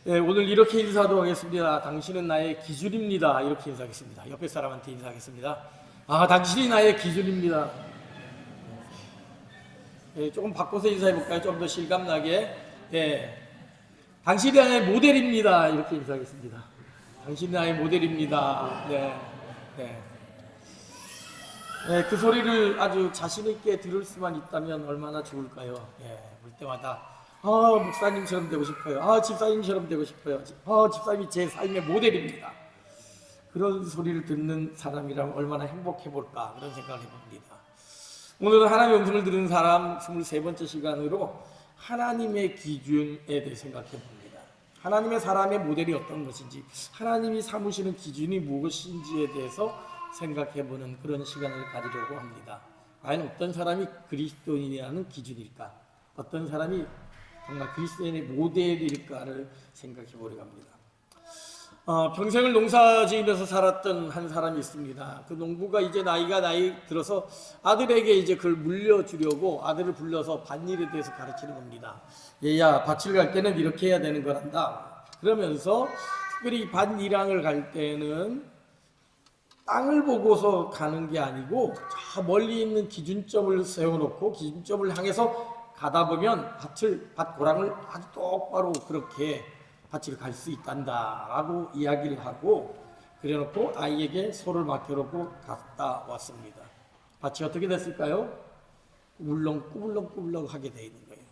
예, 오늘 이렇게 인사도 하겠습니다. 당신은 나의 기준입니다. 이렇게 인사하겠습니다. 옆에 사람한테 인사하겠습니다. 당신이 나의 기준입니다. 예, 조금 바꿔서 인사해볼까요? 좀 더 실감나게. 예, 당신이 나의 모델입니다. 이렇게 인사하겠습니다. 당신이 나의 모델입니다. 네, 네. 예, 그 소리를 아주 자신있게 들을 수만 있다면 얼마나 좋을까요? 예, 볼 때마다 목사님처럼 되고 싶어요. 집사님처럼 되고 싶어요. 집사님이 제 삶의 모델입니다. 그런 소리를 듣는 사람이라면 얼마나 행복해 볼까 그런 생각을 해봅니다. 오늘은 하나님의 음성을 들은 사람 23번째 시간으로 하나님의 기준에 대해 생각해 봅니다. 하나님의 사람의 모델이 어떤 것인지, 하나님이 삼으시는 기준이 무엇인지에 대해서 생각해 보는 그런 시간을 가지려고 합니다. 과연 어떤 사람이 그리스도인이라는 기준일까? 어떤 사람이 정말 그리스도인의 모델일까를 생각해 보려고 합니다. 평생을 농사 지으면서 살았던 한 사람이 있습니다. 그 농부가 이제 나이 들어서 아들에게 이제 그걸 물려주려고 아들을 불러서 밭일에 대해서 가르치는 겁니다. 얘야, 밭을 갈 때는 이렇게 해야 되는 거란다. 그러면서 특별히 밭일항을 갈 때는 땅을 보고서 가는 게 아니고 저 멀리 있는 기준점을 세워놓고 기준점을 향해서 가다 보면 밭 고랑을 아주 똑바로 그렇게 밭을 갈 수 있단다 라고 이야기를 하고 그래놓고 아이에게 소를 맡겨놓고 갔다 왔습니다. 밭이 어떻게 됐을까요? 꾸불렁꾸불렁 하게 돼 있는 거예요.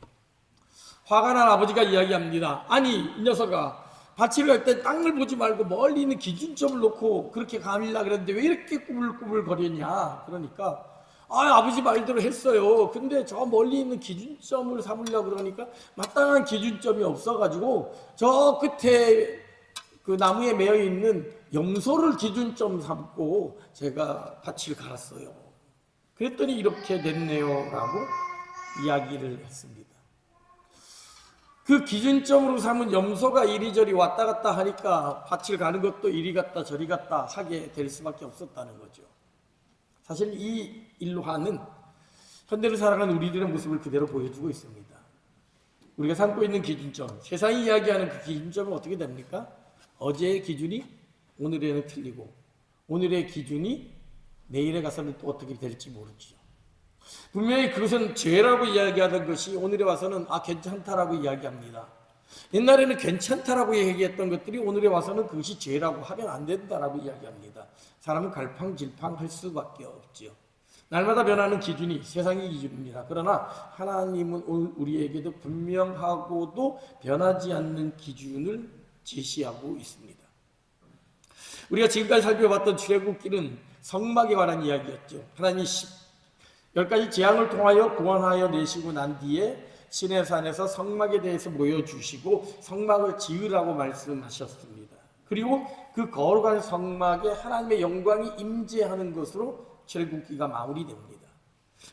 화가 난 아버지가 이야기합니다. 아니 이 녀석아, 밭을 갈 때 땅을 보지 말고 멀리 있는 기준점을 놓고 그렇게 가밀라 그랬는데 왜 이렇게 꾸불꾸불 거렸냐. 그러니까 아버지 말대로 했어요. 근데 저 멀리 있는 기준점을 삼으려고 그러니까 마땅한 기준점이 없어가지고 저 끝에 그 나무에 매여 있는 염소를 기준점 삼고 제가 밭을 갈았어요. 그랬더니 이렇게 됐네요 라고 이야기를 했습니다. 그 기준점으로 삼은 염소가 이리저리 왔다 갔다 하니까 밭을 가는 것도 이리 갔다 저리 갔다 하게 될 수밖에 없었다는 거죠. 사실 이 일화는 현대를 살아가는 우리들의 모습을 그대로 보여주고 있습니다. 우리가 삼고 있는 기준점, 세상이 이야기하는 그 기준점은 어떻게 됩니까? 어제의 기준이 오늘에는 틀리고 오늘의 기준이 내일에 가서는 또 어떻게 될지 모르죠. 분명히 그것은 죄라고 이야기하던 것이 오늘에 와서는 괜찮다라고 이야기합니다. 옛날에는 괜찮다라고 얘기했던 것들이 오늘에 와서는 그것이 죄라고 하면 안 된다라고 이야기합니다. 사람은 갈팡질팡할 수밖에 없지요. 날마다 변하는 기준이 세상의 기준입니다. 그러나 하나님은 오늘 우리에게도 분명하고도 변하지 않는 기준을 제시하고 있습니다. 우리가 지금까지 살펴봤던 출애굽기는 성막에 관한 이야기였죠. 하나님이 10가지 재앙을 통하여 구원하여 내시고 난 뒤에 시내산에서 성막에 대해서 모여주시고 성막을 지으라고 말씀하셨습니다. 그리고 그 거룩한 성막에 하나님의 영광이 임재하는 것으로 출애굽기가 마무리됩니다.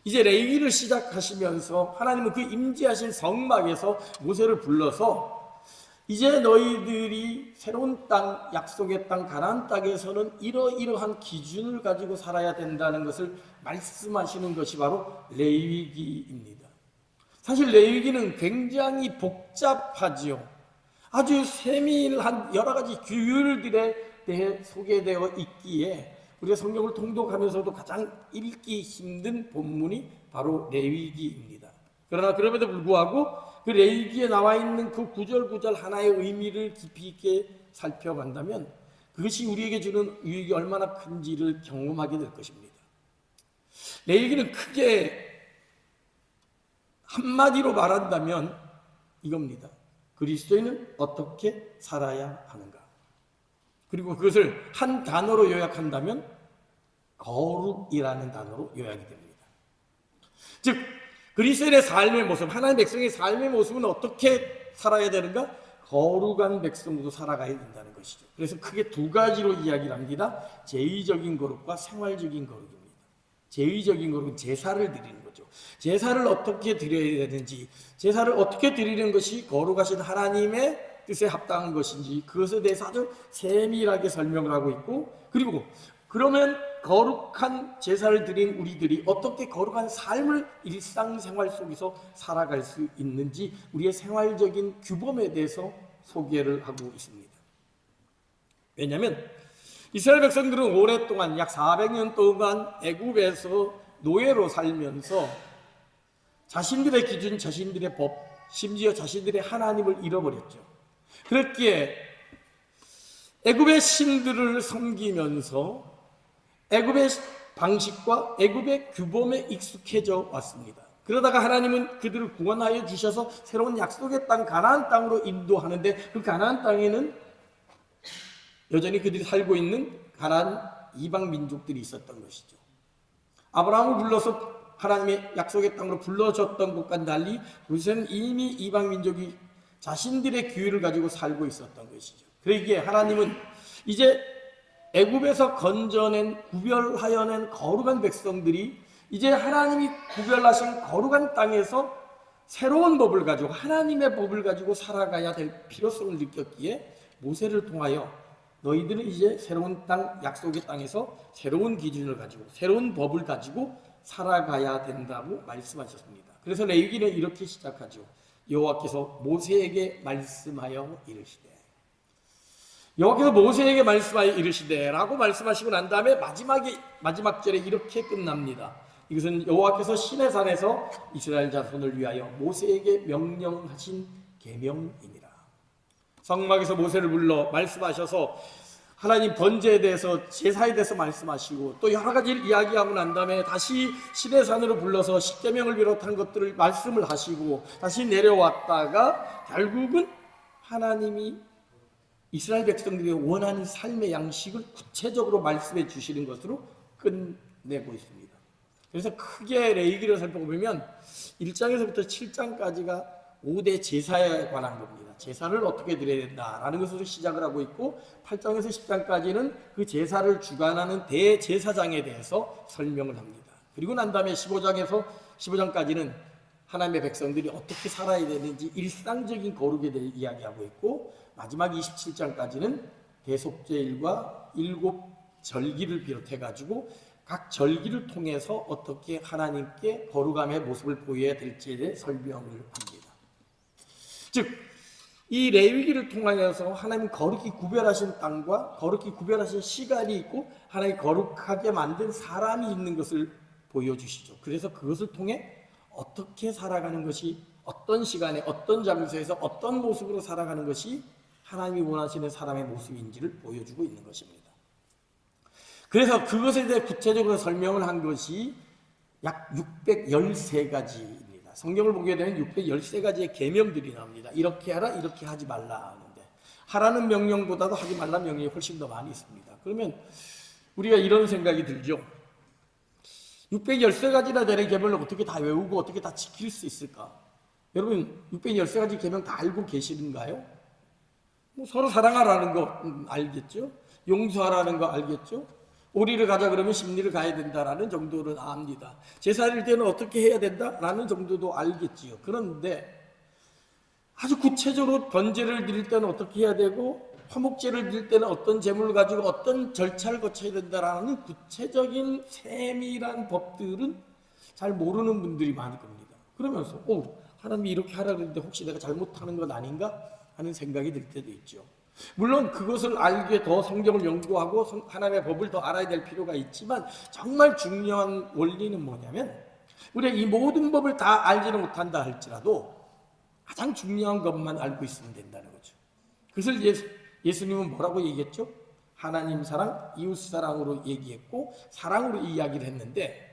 이제 레위기를 시작하시면서 하나님은 그 임재하신 성막에서 모세를 불러서 이제 너희들이 새로운 땅, 약속의 땅, 가나안 땅에서는 이러이러한 기준을 가지고 살아야 된다는 것을 말씀하시는 것이 바로 레위기입니다. 사실 레위기는 굉장히 복잡하지요. 아주 세밀한 여러 가지 규율들에 대해 소개되어 있기에 우리가 성경을 통독하면서도 가장 읽기 힘든 본문이 바로 레위기입니다. 그러나 그럼에도 불구하고 그 레위기에 나와 있는 그 구절구절 하나의 의미를 깊이 있게 살펴본다면 그것이 우리에게 주는 유익이 얼마나 큰지를 경험하게 될 것입니다. 레위기는 크게 한마디로 말한다면 이겁니다. 그리스도인은 어떻게 살아야 하는가? 그리고 그것을 한 단어로 요약한다면 거룩이라는 단어로 요약이 됩니다. 즉 그리스도인의 삶의 모습, 하나님의 백성의 삶의 모습은 어떻게 살아야 되는가? 거룩한 백성으로 살아가야 된다는 것이죠. 그래서 크게 두 가지로 이야기를 합니다. 제의적인 거룩과 생활적인 거룩입니다. 제의적인 거룩은 제사를 드리는 거죠. 제사를 어떻게 드려야 되는지, 제사를 어떻게 드리는 것이 거룩하신 하나님의 뜻에 합당한 것인지 그것에 대해서 아주 세밀하게 설명을 하고 있고, 그리고 그러면 거룩한 제사를 드린 우리들이 어떻게 거룩한 삶을 일상생활 속에서 살아갈 수 있는지 우리의 생활적인 규범에 대해서 소개를 하고 있습니다. 왜냐하면 이스라엘 백성들은 오랫동안 약 400년 동안 애굽에서 노예로 살면서 자신들의 기준, 자신들의 법, 심지어 자신들의 하나님을 잃어버렸죠. 그렇기에 애굽의 신들을 섬기면서 애굽의 방식과 애굽의 규범에 익숙해져 왔습니다. 그러다가 하나님은 그들을 구원하여 주셔서 새로운 약속의 땅 가나안 땅으로 인도하는데 그 가나안 땅에는 여전히 그들이 살고 있는 가나안 이방 민족들이 있었던 것이죠. 아브라함을 불러서 하나님의 약속의 땅으로 불러줬던 것과는 달리 그것은 이미 이방 민족이 자신들의 규율을 가지고 살고 있었던 것이죠. 그러기에 하나님은 이제 애굽에서 건져낸 구별하여 낸 거룩한 백성들이 이제 하나님이 구별하신 거룩한 땅에서 새로운 법을 가지고 하나님의 법을 가지고 살아가야 될 필요성을 느꼈기에 모세를 통하여 너희들은 이제 새로운 땅, 약속의 땅에서 새로운 기준을 가지고 새로운 법을 가지고 살아가야 된다고 말씀하셨습니다. 그래서 레위기는 이렇게 시작하죠. 여호와께서 모세에게 말씀하여 이르시되, 여호와께서 모세에게 말씀하여 이르시되 라고 말씀하시고 난 다음에 마지막 절에 이렇게 끝납니다. 이것은 여호와께서 시내산에서 이스라엘 자손을 위하여 모세에게 명령하신 계명이니라. 성막에서 모세를 불러 말씀하셔서 하나님 번제에 대해서, 제사에 대해서 말씀하시고 또 여러 가지를 이야기하고 난 다음에 다시 시내산으로 불러서 십계명을 비롯한 것들을 말씀을 하시고 다시 내려왔다가 결국은 하나님이 이스라엘 백성들이 원하는 삶의 양식을 구체적으로 말씀해 주시는 것으로 끝내고 있습니다. 그래서 크게 레위기를 살펴보면 1장에서부터 7장까지가 5대 제사에 관한 겁니다. 제사를 어떻게 드려야 된다라는 것으로 시작을 하고 있고 8장에서 10장까지는 그 제사를 주관하는 대제사장에 대해서 설명을 합니다. 그리고 난 다음에 15장까지는 하나님의 백성들이 어떻게 살아야 되는지 일상적인 거룩에 대해 이야기하고 있고 마지막 27장까지는 대속죄일과 7절기를 비롯해가지고 각 절기를 통해서 어떻게 하나님께 거룩함의 모습을 보여야 될지에 대해 설명을 합니다. 즉, 이 레위기를 통하여서 하나님 거룩히 구별하신 땅과 거룩히 구별하신 시간이 있고 하나님 거룩하게 만든 사람이 있는 것을 보여주시죠. 그래서 그것을 통해 어떻게 살아가는 것이, 어떤 시간에 어떤 장소에서 어떤 모습으로 살아가는 것이 하나님이 원하시는 사람의 모습인지를 보여주고 있는 것입니다. 그래서 그것에 대해 구체적으로 설명을 한 것이 약 613가지입니다. 성경을 보게 되면 613가지의 계명들이 나옵니다. 이렇게 하라, 이렇게 하지 말라 하는데 하라는 명령보다도 하지 말라 명령이 훨씬 더 많이 있습니다. 그러면 우리가 이런 생각이 들죠. 613가지나 되는 계명을 어떻게 다 외우고 어떻게 다 지킬 수 있을까? 여러분 613가지 계명 다 알고 계시는가요? 뭐 서로 사랑하라는 거 알겠죠? 용서하라는 거 알겠죠? 오리를 가자 그러면 십리를 가야 된다라는 정도는 압니다. 제사를 때는 어떻게 해야 된다라는 정도도 알겠지요. 그런데 아주 구체적으로 번제를 드릴 때는 어떻게 해야 되고 화목제를 드릴 때는 어떤 제물을 가지고 어떤 절차를 거쳐야 된다라는 구체적인 세밀한 법들은 잘 모르는 분들이 많을 겁니다. 그러면서 하나님이 이렇게 하라 그랬는데 혹시 내가 잘못하는 건 아닌가 하는 생각이 들 때도 있죠. 물론 그것을 알기에 더 성경을 연구하고 하나님의 법을 더 알아야 될 필요가 있지만 정말 중요한 원리는 뭐냐면 우리가 이 모든 법을 다 알지는 못한다 할지라도 가장 중요한 것만 알고 있으면 된다는 거죠. 그것을 예수님은 뭐라고 얘기했죠? 하나님 사랑, 이웃 사랑으로 얘기했고 사랑으로 이야기를 했는데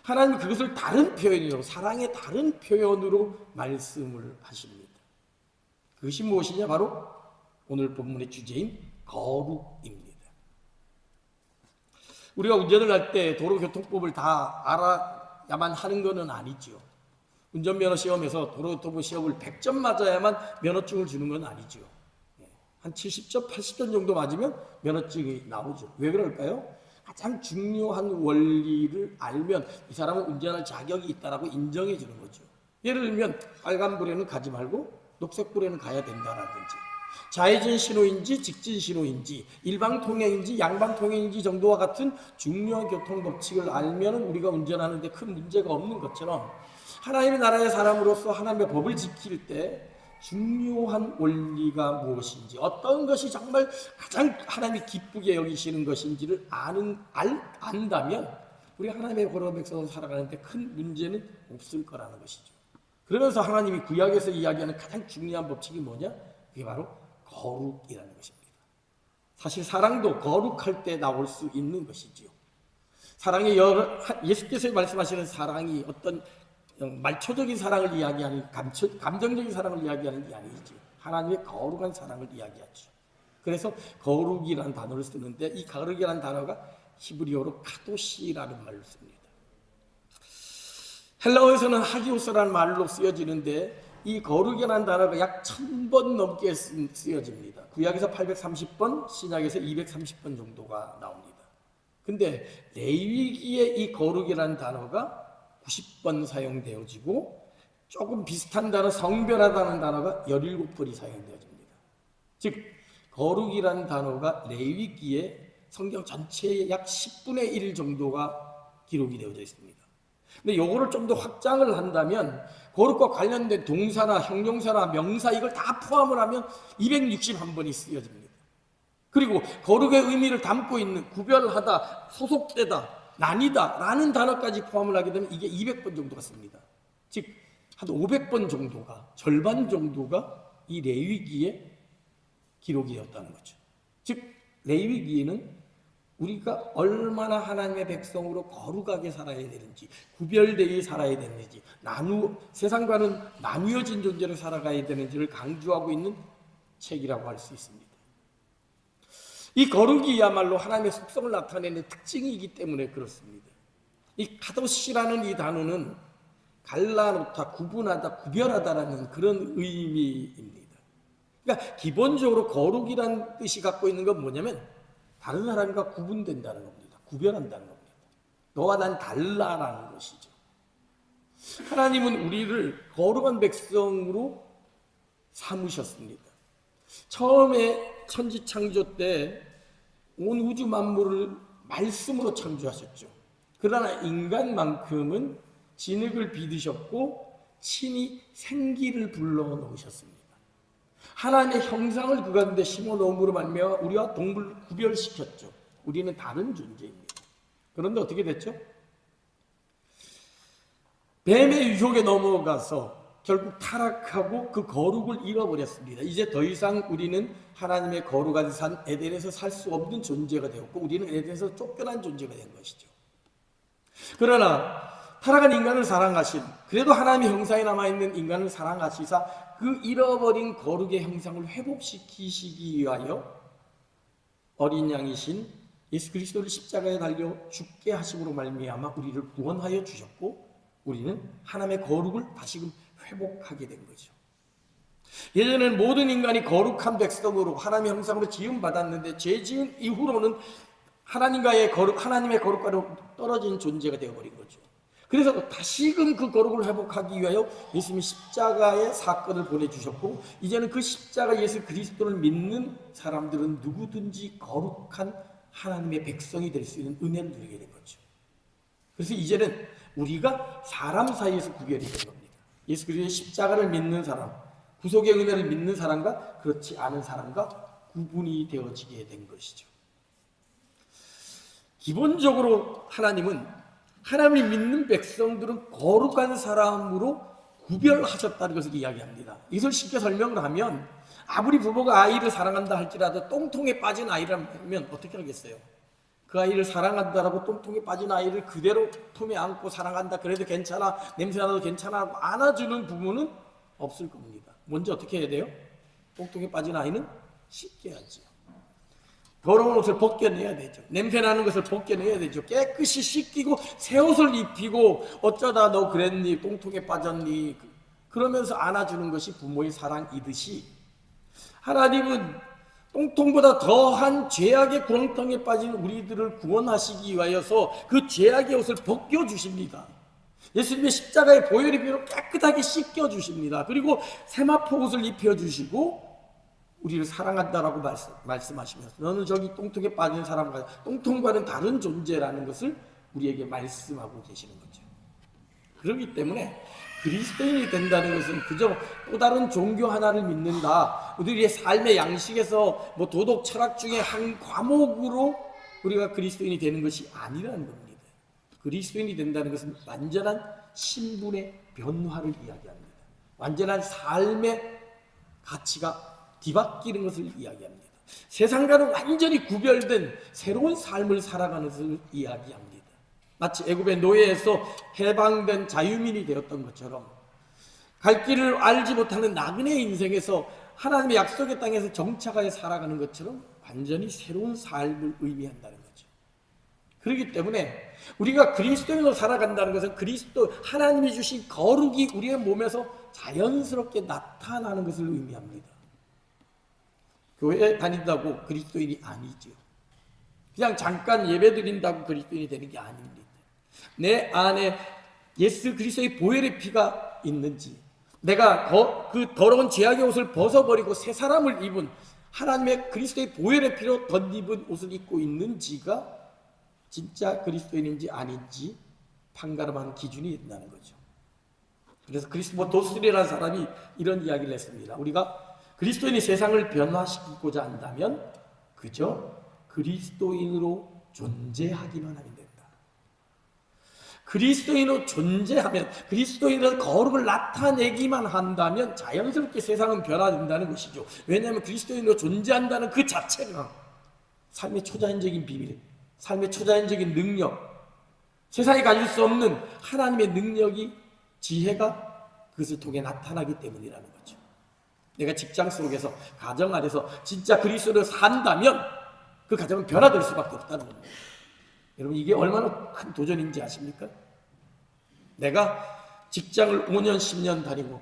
하나님은 그것을 다른 표현으로, 사랑의 다른 표현으로 말씀을 하십니다. 그것이 무엇이냐? 바로 오늘 본문의 주제인 거룩입니다. 우리가 운전을 할 때 도로교통법을 다 알아야만 하는 것은 아니죠. 운전면허 시험에서 도로교통법 시험을 100점 맞아야만 면허증을 주는 건 아니죠. 한 70점, 80점 정도 맞으면 면허증이 나오죠. 왜 그럴까요? 가장 중요한 원리를 알면 이 사람은 운전할 자격이 있다라고 인정해 주는 거죠. 예를 들면 빨간불에는 가지 말고 녹색불에는 가야 된다라든지 좌회전 신호인지 직진 신호인지 일방통행인지 양방통행인지 정도와 같은 중요한 교통법칙을 알면 우리가 운전하는데 큰 문제가 없는 것처럼 하나님의 나라의 사람으로서 하나님의 법을 지킬 때 중요한 원리가 무엇인지, 어떤 것이 정말 가장 하나님이 기쁘게 여기시는 것인지를 안다면 우리 하나님의 거룩한 백성으로 살아가는데 큰 문제는 없을 거라는 것이죠. 그러면서 하나님이 구약에서 이야기하는 가장 중요한 법칙이 뭐냐? 그게 바로 거룩이라는 것입니다. 사실 사랑도 거룩할 때 나올 수 있는 것이지요. 사랑의 예수께서 말씀하시는 사랑이 어떤 말초적인 사랑을 이야기하는, 감정적인 사랑을 이야기하는 게 아니지. 하나님의 거룩한 사랑을 이야기하죠. 그래서 거룩이라는 단어를 쓰는데, 이 거룩이라는 단어가 히브리어로 카도시라는 말로 씁니다. 헬라어에서는 하기오스라는 말로 쓰여지는데, 이 거룩이라는 단어가 약 1000번 넘게 쓰여집니다. 구약에서 830번, 신약에서 230번 정도가 나옵니다. 근데 레위기의 이 거룩이라는 단어가 90번 사용되어지고, 조금 비슷한 단어 성별하다는 단어가 17번이 사용되어집니다. 즉 거룩이라는 단어가 레위기의 성경 전체의 약 10분의 1 정도가 기록이 되어져 있습니다. 근데 요거를 좀 더 확장을 한다면 거룩과 관련된 동사나 형용사나 명사 이걸 다 포함을 하면 261번이 쓰여집니다. 그리고 거룩의 의미를 담고 있는 구별하다, 소속되다, 나뉘다 라는 단어까지 포함을 하게 되면 이게 200번 정도가 씁니다. 즉 한 500번 정도가, 절반 정도가 이 레위기에 기록이 되었다는 거죠. 즉 레위기에는 우리가 얼마나 하나님의 백성으로 거룩하게 살아야 되는지, 구별되게 살아야 되는지, 세상과는 나뉘어진 존재로 살아가야 되는지를 강조하고 있는 책이라고 할 수 있습니다. 이 거룩이야말로 하나님의 속성을 나타내는 특징이기 때문에 그렇습니다. 이 카도시라는 이 단어는 갈라놓다, 구분하다, 구별하다라는 그런 의미입니다. 그러니까 기본적으로 거룩이라는 뜻이 갖고 있는 건 뭐냐면 다른 사람과 구분된다는 겁니다. 구별한다는 겁니다. 너와 난 달라라는 것이죠. 하나님은 우리를 거룩한 백성으로 삼으셨습니다. 처음에 천지 창조 때 온 우주 만물을 말씀으로 창조하셨죠. 그러나 인간만큼은 진흙을 빚으셨고 친히 생기를 불러넣으셨습니다. 하나님의 형상을 그 가운데 심어놓음으로 말미암아 우리와 동물을 구별시켰죠. 우리는 다른 존재입니다. 그런데 어떻게 됐죠? 뱀의 유혹에 넘어가서 결국 타락하고 그 거룩을 잃어버렸습니다. 이제 더 이상 우리는 하나님의 거룩한 산 에덴에서 살 수 없는 존재가 되었고 우리는 에덴에서 쫓겨난 존재가 된 것이죠. 그러나 타락한 인간을 사랑하신, 그래도 하나님의 형상에 남아있는 인간을 사랑하시사 그 잃어버린 거룩의 형상을 회복시키시기 위하여 어린 양이신 예수 그리스도를 십자가에 달려 죽게 하심으로 말미암아 우리를 구원하여 주셨고 우리는 하나님의 거룩을 다시금 회복하게 된 거죠. 예전에는 모든 인간이 거룩한 백성으로 하나님의 형상으로 지음받았는데 죄 지은 이후로는 하나님의 거룩과는 떨어진 존재가 되어버린 거죠. 그래서 다시금 그 거룩을 회복하기 위하여 예수님이 십자가의 사건을 보내주셨고 이제는 그 십자가 예수 그리스도를 믿는 사람들은 누구든지 거룩한 하나님의 백성이 될 수 있는 은혜를 누리게 된 거죠. 그래서 이제는 우리가 사람 사이에서 구별이 된 겁니다. 예수 그리스도의 십자가를 믿는 사람, 구속의 은혜를 믿는 사람과 그렇지 않은 사람과 구분이 되어지게 된 것이죠. 기본적으로 하나님은 하나님이 믿는 백성들은 거룩한 사람으로 구별하셨다는 것을 이야기합니다. 이것을 쉽게 설명을 하면 아무리 부모가 아이를 사랑한다 할지라도 똥통에 빠진 아이라면 어떻게 하겠어요? 그 아이를 사랑한다라고 똥통에 빠진 아이를 그대로 품에 안고 사랑한다 그래도 괜찮아, 냄새나도 괜찮아 하고 안아주는 부모는 없을 겁니다. 먼저 어떻게 해야 돼요? 똥통에 빠진 아이는 씻겨야죠. 더러운 옷을 벗겨내야 되죠. 냄새나는 것을 벗겨내야 되죠. 깨끗이 씻기고 새 옷을 입히고 어쩌다 너 그랬니? 똥통에 빠졌니? 그러면서 안아주는 것이 부모의 사랑이듯이 하나님은 똥통보다 더한 죄악의 구렁텅이에 빠진 우리들을 구원하시기 위하여서 그 죄악의 옷을 벗겨주십니다. 예수님의 십자가의 보혈의 피로 깨끗하게 씻겨주십니다. 그리고 세마포 옷을 입혀주시고 우리를 사랑한다라고 말씀하시면서 너는 저기 똥통에 빠진 사람과 똥통과는 다른 존재라는 것을 우리에게 말씀하고 계시는 거죠. 그렇기 때문에 그리스도인이 된다는 것은 그저 또 다른 종교 하나를 믿는다, 우리의 삶의 양식에서 뭐 도덕 철학 중에 한 과목으로 우리가 그리스도인이 되는 것이 아니라는 겁니다. 그리스도인이 된다는 것은 완전한 신분의 변화를 이야기합니다. 완전한 삶의 가치가 뒤바뀌는 것을 이야기합니다. 세상과는 완전히 구별된 새로운 삶을 살아가는 것을 이야기합니다. 마치 애굽의 노예에서 해방된 자유민이 되었던 것처럼, 갈 길을 알지 못하는 나그네 인생에서 하나님의 약속의 땅에서 정착하여 살아가는 것처럼 완전히 새로운 삶을 의미한다는 거죠. 그렇기 때문에 우리가 그리스도인으로 살아간다는 것은 그리스도 하나님이 주신 거룩이 우리의 몸에서 자연스럽게 나타나는 것을 의미합니다. 교회에 다닌다고 그리스도인이 아니죠. 그냥 잠깐 예배 드린다고 그리스도인이 되는 게 아닙니다. 내 안에 예수 그리스도의 보혈의 피가 있는지, 내가 그 더러운 죄악의 옷을 벗어버리고 새 사람을 입은 하나님의 그리스도의 보혈의 피로 덧입은 옷을 입고 있는지가 진짜 그리스도인인지 아닌지 판가름하는 기준이 있다는 거죠. 그래서 크리스토퍼 도스리라는 사람이 이런 이야기를 했습니다. 우리가 그리스도인이 세상을 변화시키고자 한다면 그저 그리스도인으로 존재하기만 하면 된다. 그리스도인으로 존재하면, 그리스도인으로 거룩을 나타내기만 한다면 자연스럽게 세상은 변화된다는 것이죠. 왜냐하면 그리스도인으로 존재한다는 그 자체가 삶의 초자연적인 비밀, 삶의 초자연적인 능력, 세상이 가질 수 없는 하나님의 능력이, 지혜가 그것을 통해 나타나기 때문이라는 거죠. 내가 직장 속에서, 가정 안에서 진짜 그리스도를 산다면 그 가정은 변화될 수밖에 없다는 겁니다. 여러분, 이게 얼마나 큰 도전인지 아십니까? 내가 직장을 5년, 10년 다니고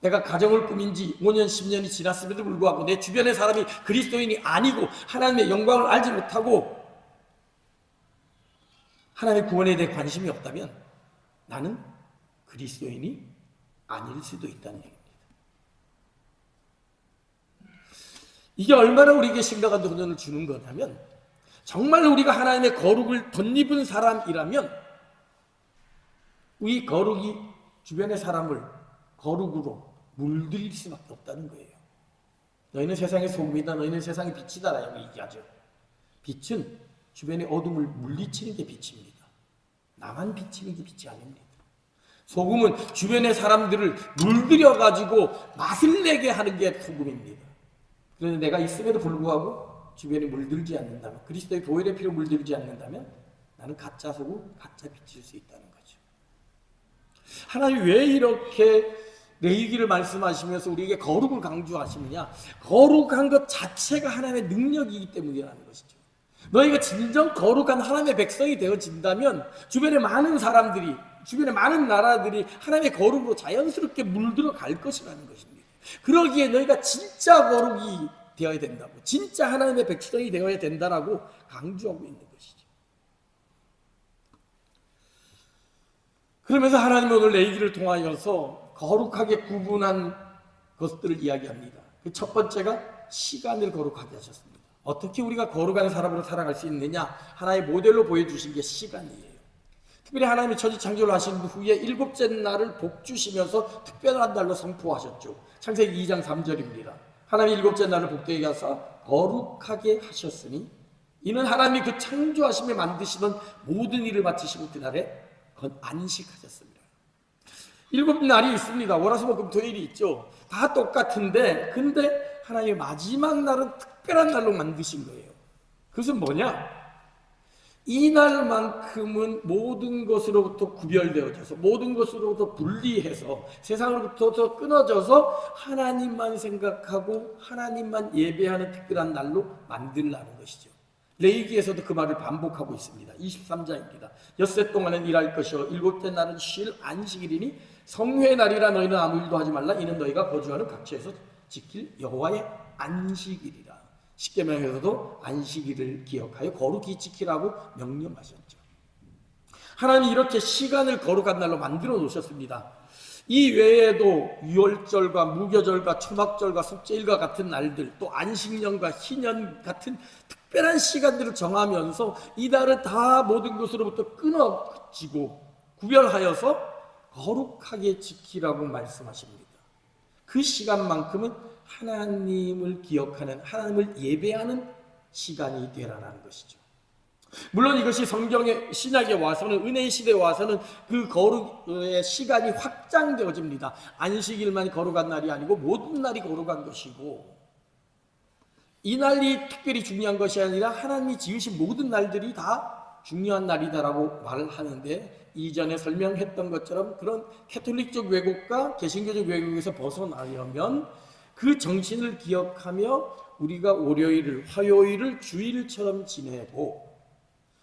내가 가정을 꾸민 지 5년, 10년이 지났음에도 불구하고 내 주변의 사람이 그리스도인이 아니고 하나님의 영광을 알지 못하고 하나님의 구원에 대해 관심이 없다면 나는 그리스도인이 아닐 수도 있다는 얘기입니다. 이게 얼마나 우리에게 심각한 도전을 주는 거냐면, 정말 우리가 하나님의 거룩을 덧입은 사람이라면 이 거룩이 주변의 사람을 거룩으로 물들일 수밖에 없다는 거예요. 너희는 세상의 소금이다, 너희는 세상의 빛이다라고 얘기하죠. 빛은 주변의 어둠을 물리치는 게 빛입니다. 나만 비치는 게 빛이 아닙니다. 소금은 주변의 사람들을 물들여가지고 맛을 내게 하는 게 소금입니다. 그런데 내가 있음에도 불구하고 주변에 물들지 않는다면, 그리스도의 보혈의 피로 물들지 않는다면 나는 가짜 소금, 가짜 빛일 수 있다는 거죠. 하나님이 왜 이렇게 레위기를 말씀하시면서 우리에게 거룩을 강조하시느냐? 거룩한 것 자체가 하나님의 능력이기 때문이라는 것이죠. 너희가 진정 거룩한 하나님의 백성이 되어진다면 주변에 많은 사람들이, 주변에 많은 나라들이 하나님의 거룩으로 자연스럽게 물들어 갈 것이라는 것입니다. 그러기에 너희가 진짜 거룩이 되어야 된다고, 진짜 하나님의 백성이 되어야 된다라고 강조하고 있는 것이죠. 그러면서 하나님은 오늘 레위기를 통하여서 거룩하게 구분한 것들을 이야기합니다. 그 첫 번째가 시간을 거룩하게 하셨습니다. 어떻게 우리가 거룩한 사람으로 살아갈 수 있느냐? 하나의 모델로 보여주신 게 시간이에요. 특별히 하나님이 천지 창조를 하신 후에 일곱째 날을 복 주시면서 특별한 날로 선포하셨죠. 창세기 2장 3절입니다. 하나님이 일곱째 날을 복되게 하사 거룩하게 하셨으니 이는 하나님이 그 창조하심에 만드시던 모든 일을 마치시고 그날에 안식하셨습니다. 일곱 날이 있습니다. 월화수목금토일이 있죠. 다 똑같은데 근데 하나님의 마지막 날은 특별한 날로 만드신 거예요. 그것은 뭐냐? 이 날만큼은 모든 것으로부터 구별되어져서, 모든 것으로부터 분리해서, 세상으로부터 끊어져서 하나님만 생각하고 하나님만 예배하는 특별한 날로 만들라는 것이죠. 레위기에서도 그 말을 반복하고 있습니다. 23장입니다. 엿새 동안은 일할 것이요 일곱째 날은 쉴 안식일이니 성회의 날이라 너희는 아무 일도 하지 말라. 이는 너희가 거주하는 각처에서 지킬 여호와의 안식일이라. 십계명에서도 안식일을 기억하여 거룩히 지키라고 명령하셨죠. 하나님이 이렇게 시간을 거룩한 날로 만들어 놓으셨습니다. 이 외에도 유월절과 무교절과 초막절과 속죄일과 같은 날들, 또 안식년과 희년 같은 특별한 시간들을 정하면서 이 날을 다 모든 것으로부터 끊어지고 구별하여서 거룩하게 지키라고 말씀하십니다. 그 시간만큼은 하나님을 기억하는, 하나님을 예배하는 시간이 되라는 것이죠. 물론 이것이 성경의 신약에 와서는, 은혜의 시대에 와서는 그 거룩의 시간이 확장되어집니다. 안식일만이 거룩한 날이 아니고 모든 날이 거룩한 것이고, 이 날이 특별히 중요한 것이 아니라 하나님이 지으신 모든 날들이 다 중요한 날이다라고 말을 하는데, 이전에 설명했던 것처럼 그런 캐톨릭적 왜곡과 개신교적 왜곡에서 벗어나려면 그 정신을 기억하며 우리가 월요일을, 화요일을 주일처럼 지내고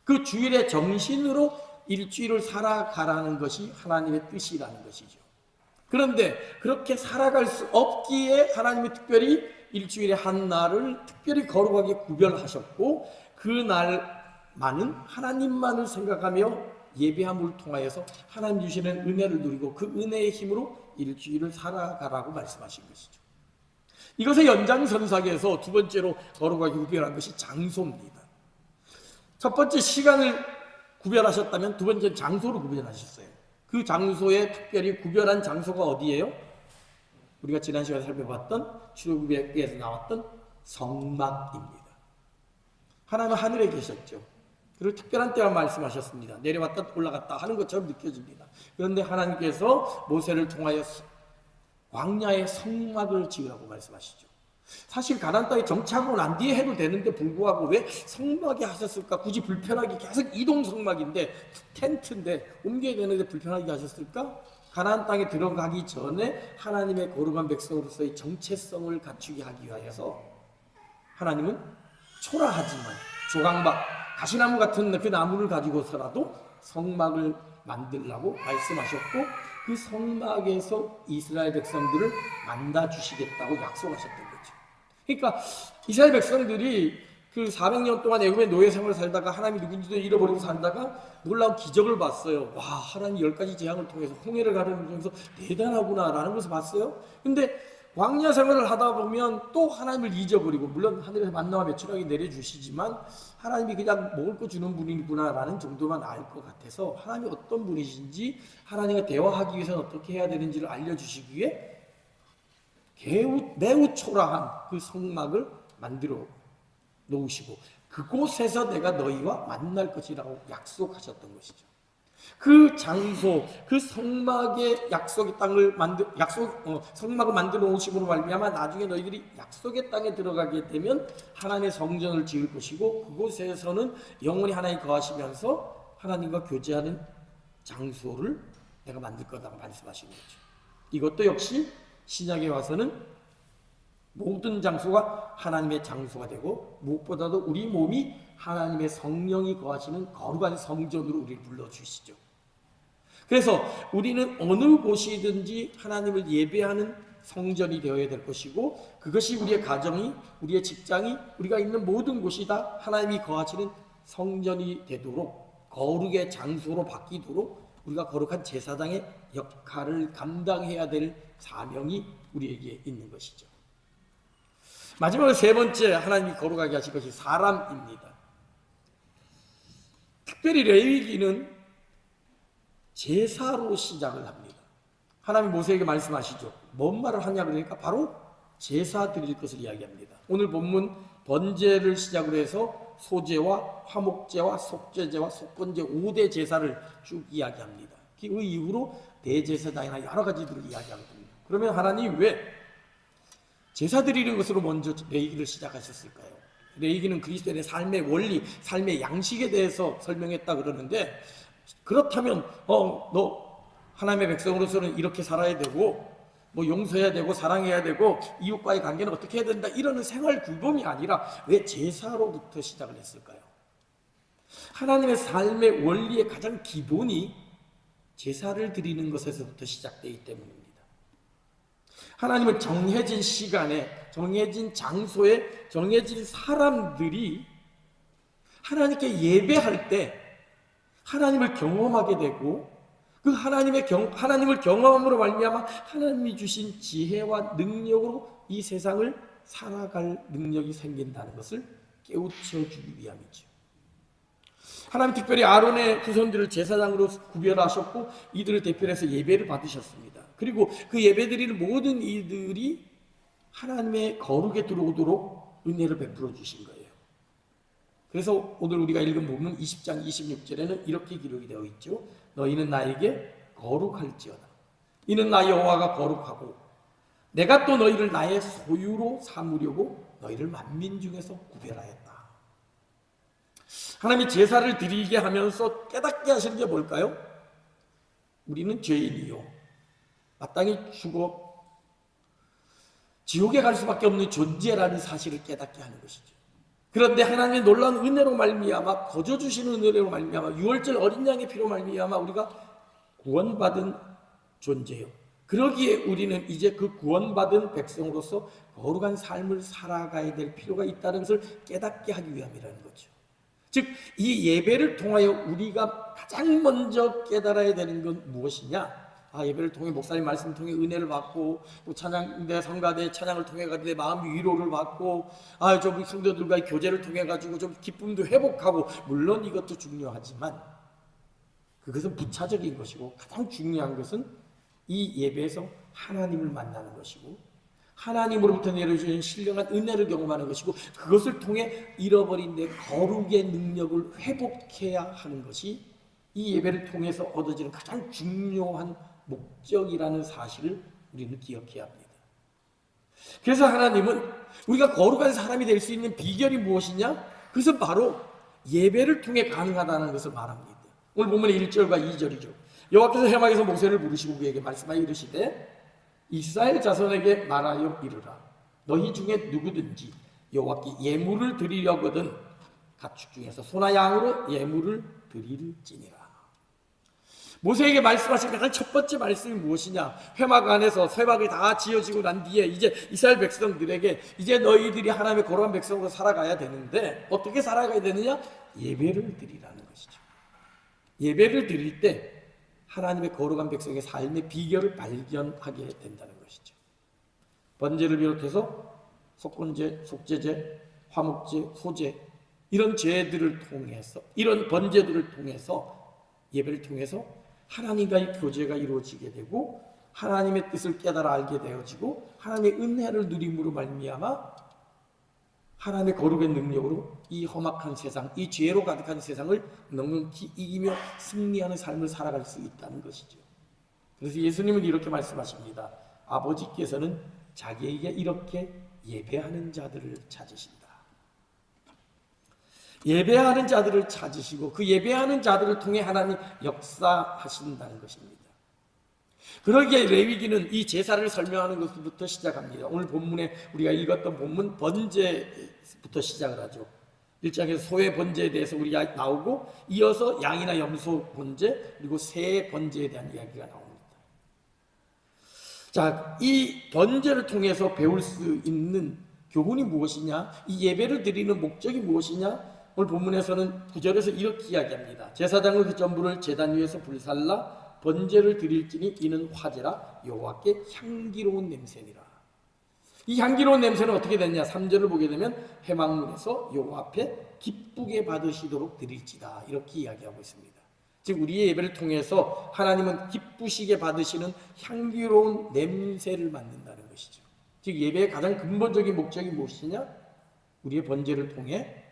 그 주일의 정신으로 일주일을 살아가라는 것이 하나님의 뜻이라는 것이죠. 그런데 그렇게 살아갈 수 없기에 하나님이 특별히 일주일에 한 날을 특별히 거룩하게 구별하셨고, 그 날만은 하나님만을 생각하며 예배함을 통하여서 하나님 주시는 은혜를 누리고 그 은혜의 힘으로 일주일을 살아가라고 말씀하신 것이죠. 이것의 연장선상에서 두 번째로 거룩하게 구별한 것이 장소입니다. 첫 번째 시간을 구별하셨다면 두 번째 장소로 구별하셨어요. 그 장소에 특별히 구별한 장소가 어디예요? 우리가 지난 시간에 살펴봤던 출애굽기에서 나왔던 성막입니다. 하나님은 하늘에 계셨죠. 그리고 특별한 때만 말씀하셨습니다. 내려왔다 올라갔다 하는 것처럼 느껴집니다. 그런데 하나님께서 모세를 통하여 광야의 성막을 지으라고 말씀하시죠. 사실 가나안 땅에 정착하고 난 뒤에 해도 되는데 불구하고 왜 성막에 하셨을까? 굳이 불편하게 계속 이동 성막인데, 텐트인데 옮겨야 되는데 불편하게 하셨을까? 가나안 땅에 들어가기 전에 하나님의 거룩한 백성으로서의 정체성을 갖추게 하기 위하여서 하나님은 초라하지만 조각막, 가시나무 같은 그 나무를 가지고서라도 성막을 만들라고 말씀하셨고, 그 성막에서 이스라엘 백성들을 만나 주시겠다고 약속하셨던 거죠. 그러니까 이스라엘 백성들이 그 400년 동안 애굽의 노예 생활을 살다가 하나님이 누군지도 잃어버리고 살다가 놀라운 기적을 봤어요. 와, 하나님 10가지 재앙을 통해서 홍해를 가르면서 대단하구나 라는 것을 봤어요. 근데 광야 생활을 하다 보면 또 하나님을 잊어버리고, 물론 하늘에서 만나와 메추라기 내려주시지만 하나님이 그냥 먹을 거 주는 분이구나 라는 정도만 알 것 같아서 하나님이 어떤 분이신지, 하나님과 대화하기 위해서는 어떻게 해야 되는지를 알려주시기 위해 매우 초라한 그 성막을 만들어 놓으시고 그곳에서 내가 너희와 만날 것이라고 약속하셨던 것이죠. 그 장소, 그 성막의 약속의 땅을 성막을 만들어 놓으심으로 말미암아 나중에 너희들이 약속의 땅에 들어가게 되면 하나님의 성전을 지을 것이고, 그곳에서는 영원히 하나님 거하시면서 하나님과 교제하는 장소를 내가 만들 거다고 말씀하신 거죠. 이것도 역시 신약에 와서는 모든 장소가 하나님의 장소가 되고, 무엇보다도 우리 몸이 하나님의 성령이 거하시는 거룩한 성전으로 우리를 불러주시죠. 그래서 우리는 어느 곳이든지 하나님을 예배하는 성전이 되어야 될 것이고, 그것이 우리의 가정이, 우리의 직장이, 우리가 있는 모든 곳이 다 하나님이 거하시는 성전이 되도록, 거룩의 장소로 바뀌도록 우리가 거룩한 제사장의 역할을 감당해야 될 사명이 우리에게 있는 것이죠. 마지막으로 세 번째 하나님이 거룩하게 하실 것이 사람입니다. 특별히 레위기는 제사로 시작을 합니다. 하나님 모세에게 말씀하시죠. 뭔 말을 하냐 그러니까 바로 제사 드릴 것을 이야기합니다. 오늘 본문 번제를 시작으로 해서 소제와 화목제와 속죄제와 속건제 5대 제사를 쭉 이야기합니다. 그 이후로 대제사장이나 여러 가지들을 이야기하거든요. 그러면 하나님 왜 제사 드리는 것으로 먼저 레위기를 시작하셨을까요? 레위기는 그리스도인의 삶의 원리, 삶의 양식에 대해서 설명했다 그러는데, 그렇다면 너 하나님의 백성으로서는 이렇게 살아야 되고, 뭐 용서해야 되고 사랑해야 되고 이웃과의 관계는 어떻게 해야 된다, 이런 생활 규범이 아니라 왜 제사로부터 시작을 했을까요? 하나님의 삶의 원리의 가장 기본이 제사를 드리는 것에서부터 시작되기 때문입니다. 하나님은 정해진 시간에, 정해진 장소에, 정해진 사람들이 하나님께 예배할 때 하나님을 경험하게 되고, 그 하나님을 경험함으로 말미암아 하나님이 주신 지혜와 능력으로 이 세상을 살아갈 능력이 생긴다는 것을 깨우쳐 주기 위함이죠. 하나님 특별히 아론의 후손들을 제사장으로 구별하셨고 이들을 대표해서 예배를 받으셨습니다. 그리고 그 예배 드리는 모든 이들이 하나님의 거룩에 들어오도록 은혜를 베풀어 주신 거예요. 그래서 오늘 우리가 읽은 부분 20장 26절에는 이렇게 기록이 되어 있죠. 너희는 나에게 거룩할지어다. 이는 나 여호와가 거룩하고 내가 또 너희를 나의 소유로 삼으려고 너희를 만민 중에서 구별하였다. 하나님이 제사를 드리게 하면서 깨닫게 하시는 게 뭘까요? 우리는 죄인이요, 마땅히 죽어 지옥에 갈 수밖에 없는 존재라는 사실을 깨닫게 하는 것이죠. 그런데 하나님의 놀라운 은혜로 말미암아, 거저 주시는 은혜로 말미암아, 유월절 어린 양의 피로 말미암아 우리가 구원받은 존재요. 그러기에 우리는 이제 그 구원받은 백성으로서 거룩한 삶을 살아가야 될 필요가 있다는 것을 깨닫게 하기 위함이라는 거죠. 즉, 이 예배를 통하여 우리가 가장 먼저 깨달아야 되는 건 무엇이냐? 예배를 통해 목사님 말씀을 통해 은혜를 받고, 또 찬양대 성가대 찬양을 통해 가지고 내 마음 위로를 받고, 좀 성도들과의 교제를 통해 가지고 좀 기쁨도 회복하고, 물론 이것도 중요하지만 그것은 부차적인 것이고, 가장 중요한 것은 이 예배에서 하나님을 만나는 것이고, 하나님으로부터 내려주신 신령한 은혜를 경험하는 것이고, 그것을 통해 잃어버린 내 거룩의 능력을 회복해야 하는 것이 이 예배를 통해서 얻어지는 가장 중요한 목적이라는 사실을 우리는 기억해야 합니다. 그래서 하나님은 우리가 거룩한 사람이 될 수 있는 비결이 무엇이냐? 그것은 바로 예배를 통해 가능하다는 것을 말합니다. 오늘 본문의 1절과 2절이죠. 여호와께서 해막에서 모세를 부르시고 그에게 말씀하여 이르시되 이스라엘 자손에게 말하여 이르라. 너희 중에 누구든지 여호와께 예물을 드리려거든 가축 중에서 소나 양으로 예물을 드릴지니라. 모세에게 말씀하신 가장 첫 번째 말씀이 무엇이냐? 회막 안에서 회막이 다 지어지고 난 뒤에 이제 이스라엘 백성들에게 이제 너희들이 하나님의 거룩한 백성으로 살아가야 되는데 어떻게 살아가야 되느냐? 예배를 드리라는 것이죠. 예배를 드릴 때 하나님의 거룩한 백성의 삶의 비결을 발견하게 된다는 것이죠. 번제를 비롯해서 속건제, 속죄제, 화목제, 소제 이런 제들을 통해서, 이런 번제들을 통해서, 예배를 통해서 하나님과의 교제가 이루어지게 되고 하나님의 뜻을 깨달아 알게 되어지고 하나님의 은혜를 누림으로 말미암아 하나님의 거룩의 능력으로 이 험악한 세상, 이 죄로 가득한 세상을 넉넉히 이기며 승리하는 삶을 살아갈 수 있다는 것이죠. 그래서 예수님은 이렇게 말씀하십니다. 아버지께서는 자기에게 이렇게 예배하는 자들을 찾으신다. 예배하는 자들을 찾으시고 그 예배하는 자들을 통해 하나님 역사하신다는 것입니다. 그러기에 레위기는 이 제사를 설명하는 것부터 시작합니다. 오늘 본문에 우리가 읽었던 본문 번제부터 시작을 하죠. 1장에서 소의 번제에 대해서 우리가 나오고 이어서 양이나 염소 번제 그리고 새 번제에 대한 이야기가 나옵니다. 자, 이 번제를 통해서 배울 수 있는 교훈이 무엇이냐? 이 예배를 드리는 목적이 무엇이냐? 오늘 본문에서는 9절에서 이렇게 이야기합니다. 제사장은 그 전부를 제단 위에서 불살라 번제를 드릴지니 이는 화제라 여호와께 향기로운 냄새니라. 이 향기로운 냄새는 어떻게 됐냐? 3절을 보게 되면 회막문에서 여호와 앞에 기쁘게 받으시도록 드릴지다 이렇게 이야기하고 있습니다. 즉 우리의 예배를 통해서 하나님은 기쁘시게 받으시는 향기로운 냄새를 맡는다는 것이죠. 즉 예배의 가장 근본적인 목적이 무엇이냐? 우리의 번제를 통해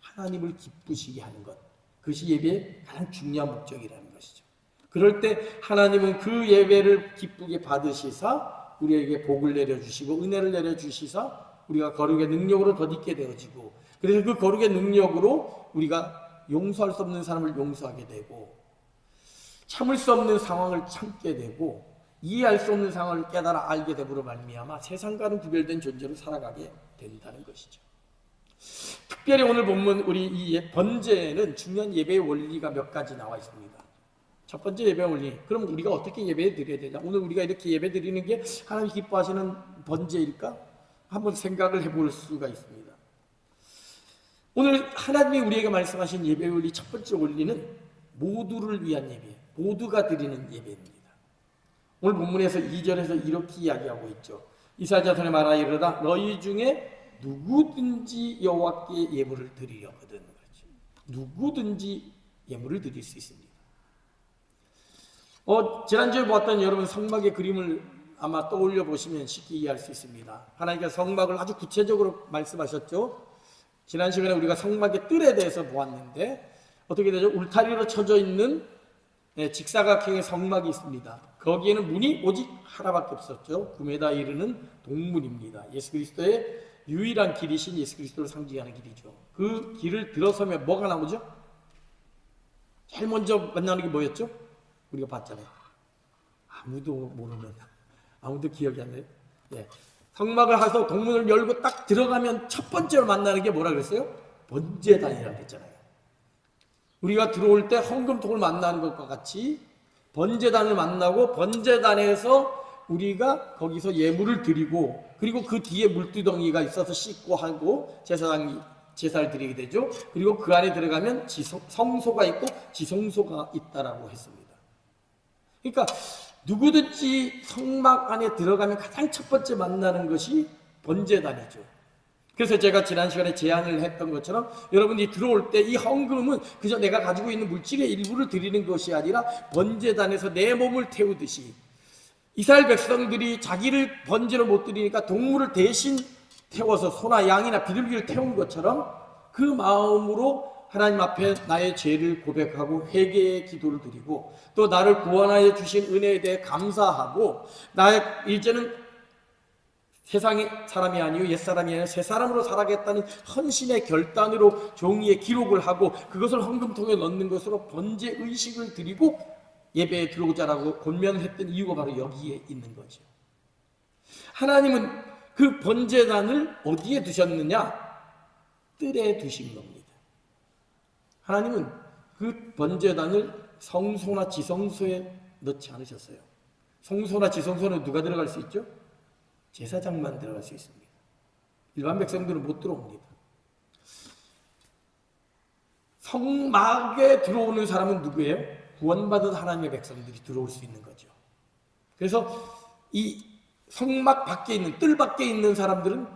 하나님을 기쁘시게 하는 것, 그것이 예배의 가장 중요한 목적이라는 것이죠. 그럴 때 하나님은 그 예배를 기쁘게 받으시사 우리에게 복을 내려주시고 은혜를 내려주시사 우리가 거룩의 능력으로 덧입게 되어지고, 그래서 그 거룩의 능력으로 우리가 용서할 수 없는 사람을 용서하게 되고 참을 수 없는 상황을 참게 되고 이해할 수 없는 상황을 깨달아 알게 되므로 말미암아 세상과는 구별된 존재로 살아가게 된다는 것이죠. 특별히 오늘 본문 우리 이 번제에는 중요한 예배의 원리가 몇 가지 나와 있습니다. 첫 번째 예배 원리. 그럼 우리가 어떻게 예배 드려야 되냐? 오늘 우리가 이렇게 예배 드리는 게 하나님 기뻐하시는 번제일까? 한번 생각을 해볼 수가 있습니다. 오늘 하나님이 우리에게 말씀하신 예배 원리 첫 번째 원리는 모두를 위한 예배, 모두가 드리는 예배입니다. 오늘 본문에서 2절에서 이렇게 이야기하고 있죠. 이스라엘 자손의 말하여 이르다 너희 중에 누구든지 여호와께 예물을 드리려거든. 누구든지 예물을 드릴 수 있습니다. 지난주에 보았던 여러분 성막의 그림을 아마 떠올려 보시면 쉽게 이해할 수 있습니다. 하나님께서 성막을 아주 구체적으로 말씀하셨죠. 지난 시간에 우리가 성막의 뜰에 대해서 보았는데 어떻게 되죠? 울타리로 쳐져 있는 직사각형의 성막이 있습니다. 거기에는 문이 오직 하나밖에 없었죠. 9m 이르는 동문입니다. 예수 그리스도의 유일한 길이신 예수 그리스도를 상징하는 길이죠. 그 길을 들어서면 뭐가 나오죠? 제일 먼저 만나는 게 뭐였죠? 우리가 봤잖아요. 아무도 모르는, 아무도 기억이 안 나요. 성막을 해서 동문을 열고 딱 들어가면 첫 번째로 만나는 게 뭐라 그랬어요? 번제단이라고 했잖아요. 우리가 들어올 때 헌금통을 만나는 것과 같이 번제단을 만나고 번제단에서 우리가 거기서 예물을 드리고 그리고 그 뒤에 물두덩이가 있어서 씻고 하고 제사를 드리게 되죠. 그리고 그 안에 들어가면 성소가 있고 지성소가 있다라고 했습니다. 그러니까 누구든지 성막 안에 들어가면 가장 첫 번째 만나는 것이 번제단이죠. 그래서 제가 지난 시간에 제안을 했던 것처럼 여러분이 들어올 때 이 헌금은 그저 내가 가지고 있는 물질의 일부를 드리는 것이 아니라 번제단에서 내 몸을 태우듯이 이스라엘 백성들이 자기를 번제로 못 드리니까 동물을 대신 태워서 소나 양이나 비둘기를 태운 것처럼 그 마음으로 하나님 앞에 나의 죄를 고백하고 회개의 기도를 드리고 또 나를 구원하여 주신 은혜에 대해 감사하고 나의 이제는 세상의 사람이 아니요 옛사람이 아니라 새 사람으로 살아가겠다는 헌신의 결단으로 종이에 기록을 하고 그것을 헌금통에 넣는 것으로 번제 의식을 드리고 예배에 들어오자라고 권면했던 이유가 바로 여기에 있는 거죠. 하나님은 그 번제단을 어디에 두셨느냐? 뜰에 두신 겁니다. 하나님은 그 번제단을 성소나 지성소에 넣지 않으셨어요. 성소나 지성소는 누가 들어갈 수 있죠? 제사장만 들어갈 수 있습니다. 일반 백성들은 못 들어옵니다. 성막에 들어오는 사람은 누구예요? 구원받은 하나님의 백성들이 들어올 수 있는 거죠. 그래서 이 성막 밖에 있는 뜰 밖에 있는 사람들은